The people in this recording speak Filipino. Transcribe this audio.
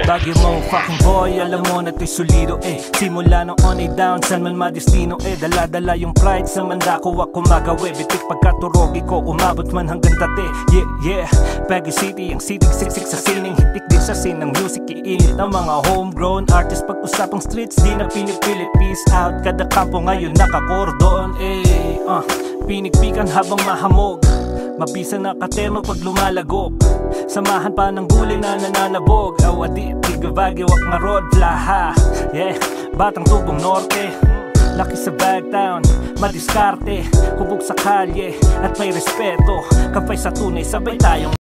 Baguio mo fucking boy, alam mo na to'y solido Simula noon ay down, san man madestino Dala-dala yung pride sa mandako ako magawi Bitik pagkaturogi ko, umabot man hanggang dati Yeah, Baguio City, ang sitig siksik sa sining Hitik din sa scene ng music, iinit ng mga homegrown artists Pag-usapang streets, di na pinipilit. Peace out, kada kampo ngayon nakakordon Pinigpikan habang mahamog, mabisa na katerno pag lumalagok. Samahan pa ng gulay na nananabog. Awadi, tiga Baguio, wak marod, flaha. Yeah, batang tubong norte, laki sa Bagtown, madiskarte, hubog sa kalye at may respeto. Kapay sa tunay, sabay tayong